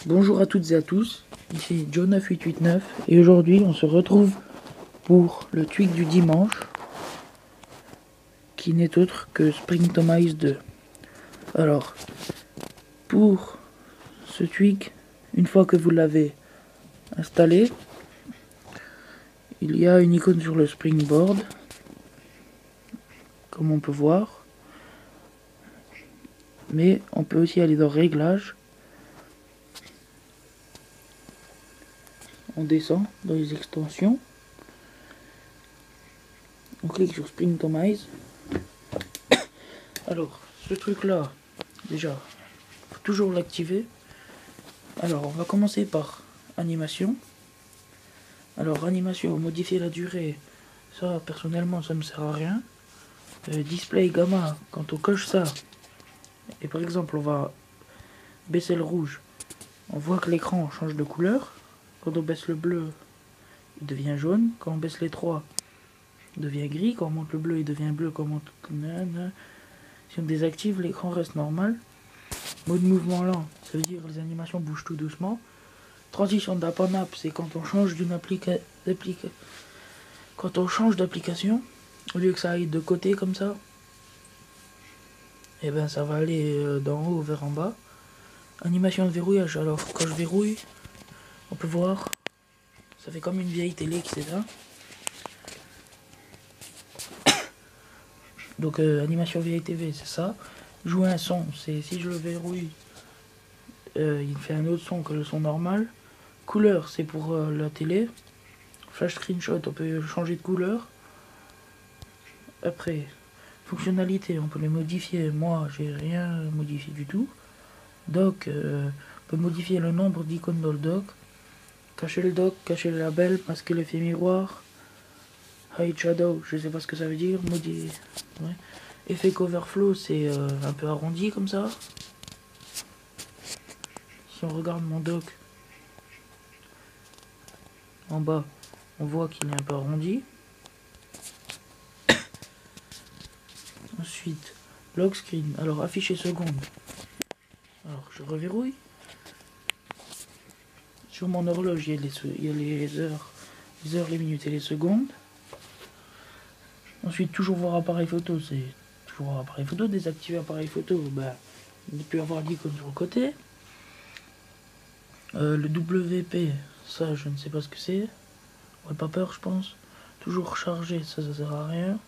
Bonjour à toutes et à tous, ici Joe9889 et aujourd'hui on se retrouve pour le tweak du dimanche qui n'est autre que Springtomize 2. Alors, pour ce tweak, une fois que vous l'avez installé, il y a une icône sur le Springboard, comme on peut voir, mais on peut aussi aller dans Réglages. On descend dans les extensions, on clique sur Springtomize. Alors, ce truc là, déjà, faut toujours l'activer. Alors, on va commencer par animation. Alors, animation, modifier la durée, ça personnellement ça me sert à rien. Display gamma, quand on coche ça, et par exemple on va baisser le rouge, on voit que l'écran change de couleur. Quand on baisse le bleu, il devient jaune. Quand on baisse les trois, il devient gris. Quand on monte le bleu, il devient bleu. Quand on monte... Si on désactive, l'écran reste normal. Mode mouvement lent, ça veut dire que les animations bougent tout doucement. Transition d'app en app, c'est quand on change d'une quand on change d'application, au lieu que ça aille de côté comme ça, et ben ça va aller d'en haut vers en bas. Animation de verrouillage, alors quand je verrouille, on peut voir, ça fait comme une vieille télé qui s'éteint. Donc animation vieille TV, c'est ça. Jouer un son, c'est si je le verrouille, il fait un autre son que le son normal. Couleur, c'est pour la télé. Flash screenshot, on peut changer de couleur. Après, fonctionnalité, on peut les modifier. Moi, j'ai rien modifié du tout. Dock, on peut modifier le nombre d'icônes dans le dock. Cacher le dock, cacher le label, masquer l'effet miroir. Hide shadow, je sais pas ce que ça veut dire. Ouais. Effet coverflow, c'est un peu arrondi comme ça. Si on regarde mon dock en bas, on voit qu'il est un peu arrondi. Ensuite, lock screen. Alors, afficher seconde. Alors, je reverrouille. Sur mon horloge, il y a les heures, les minutes et les secondes. Ensuite, toujours voir appareil photo, c'est toujours voir appareil photo. Désactiver appareil photo, bah, ne plus avoir d'icône sur le côté. Le WP, ça, je ne sais pas ce que c'est. Wallpaper, je pense. Toujours chargé, ça sert à rien.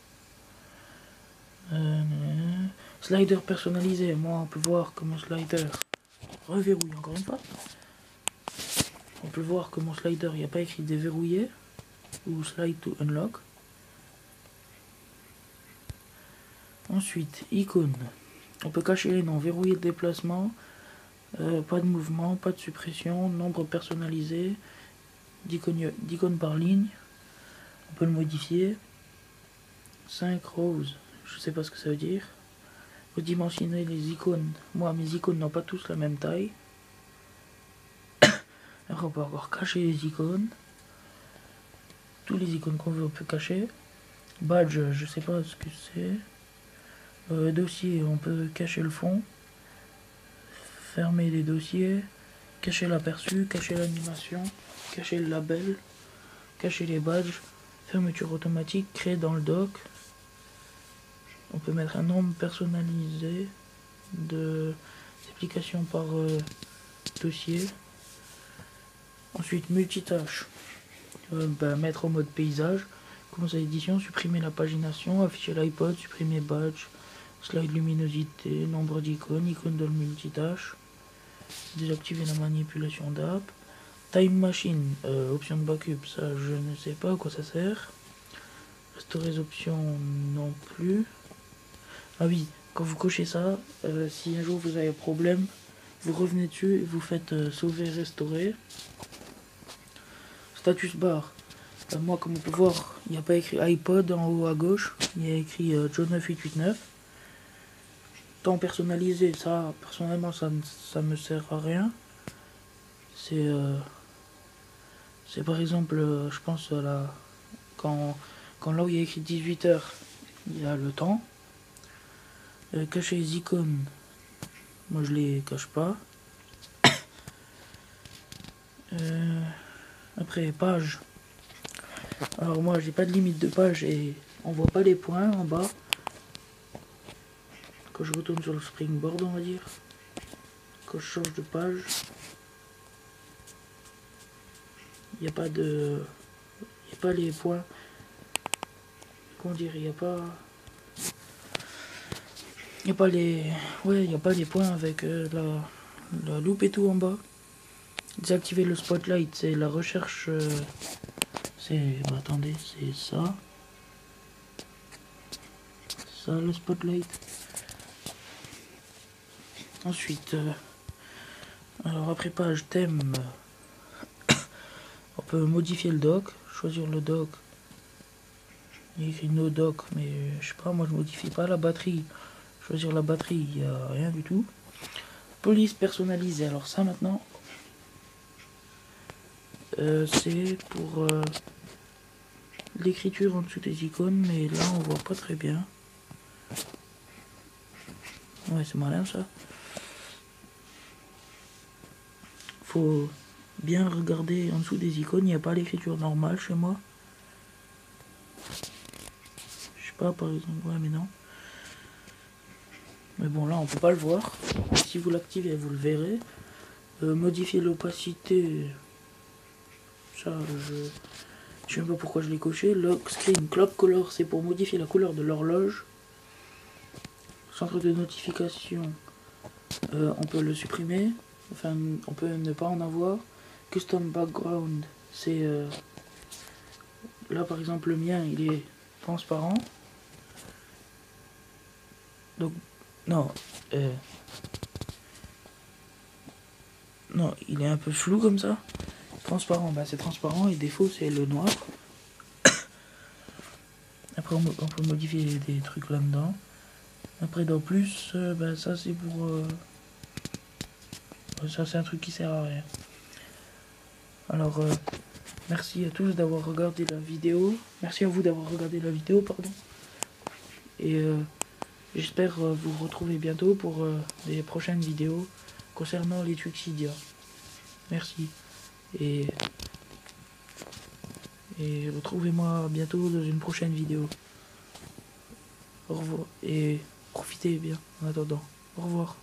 Slider personnalisé, moi, on peut voir comment slider reverrouille encore une fois. On peut voir que mon slider, il n'y a pas écrit déverrouiller ou slide to unlock. Ensuite, icône. On peut cacher les noms, verrouiller le déplacement, pas de mouvement, pas de suppression, nombre personnalisé, d'icônes par ligne. On peut le modifier. 5 rows, je sais pas ce que ça veut dire. Redimensionner les icônes. Moi, mes icônes n'ont pas tous la même taille. Alors on peut encore cacher les icônes. Tous les icônes qu'on veut, on peut cacher. Badge, je sais pas ce que c'est. Dossier, on peut cacher le fond. Fermer les dossiers. Cacher l'aperçu, cacher l'animation. Cacher le label. Cacher les badges. Fermeture automatique, créer dans le dock. On peut mettre un nombre personnalisé de applications par dossier. Ensuite, multitâche. Mettre en mode paysage. Commencer l'édition, supprimer la pagination, afficher l'iPod, supprimer badge, slide luminosité, nombre d'icônes, icône de multitâche. Désactiver la manipulation d'app. Time machine, option de backup, ça je ne sais pas à quoi ça sert. Restaurer les options non plus. Ah oui, quand vous cochez ça, si un jour vous avez un problème, vous revenez dessus et vous faites sauver, restaurer. Status bar. Moi, comme on peut voir, il n'y a pas écrit iPod en haut à gauche, il y a écrit Joe9889. Temps personnalisé, ça, personnellement, ça me sert à rien. C'est par exemple, je pense, quand là où il y a écrit 18h, il y a le temps. Cacher les icônes, moi je les cache pas. Après, page. Alors moi, j'ai pas de limite de page et on voit pas les points en bas. Quand je retourne sur le springboard, on va dire. Quand je change de page, il n'y a pas de... Il n'y a pas les points. Comment dire, il n'y a pas... Il n'y a pas les... Ouais, il n'y a pas les points avec la loupe et tout en bas. Désactiver le spotlight, c'est la recherche... c'est... Bah, attendez, c'est ça. Ça, le spotlight. Ensuite... alors après page thème... on peut modifier le dock. Choisir le dock. Il y a écrit no dock, mais je sais pas, moi je modifie pas la batterie. Choisir la batterie, il n'y a rien du tout. Police personnalisée, alors ça maintenant, c'est pour l'écriture en dessous des icônes, mais là on voit pas très bien. Ouais, c'est malin ça. Faut bien regarder en dessous des icônes, il n'y a pas l'écriture normale chez moi. Je sais pas, par exemple, ouais mais non. Mais bon, là on peut pas le voir. Si vous l'activez, vous le verrez. Modifier l'opacité, ça je sais même pas pourquoi je l'ai coché. Lock screen clock color, c'est pour modifier la couleur de l'horloge. Centre de notification, on peut le supprimer, enfin on peut ne pas en avoir. Custom background, c'est là par exemple le mien il est transparent, donc non, non, il est un peu flou comme ça. Transparent, bah c'est transparent et défaut c'est le noir. Après on peut modifier des trucs là-dedans. Après dans plus, bah ça c'est pour... ça c'est un truc qui sert à rien. Alors merci à tous d'avoir regardé la vidéo. Merci à vous d'avoir regardé la vidéo, pardon. Et j'espère vous retrouver bientôt pour des prochaines vidéos concernant les Tuxidia. Merci. Et retrouvez-moi bientôt dans une prochaine vidéo. Au revoir. Et profitez bien en attendant. Au revoir.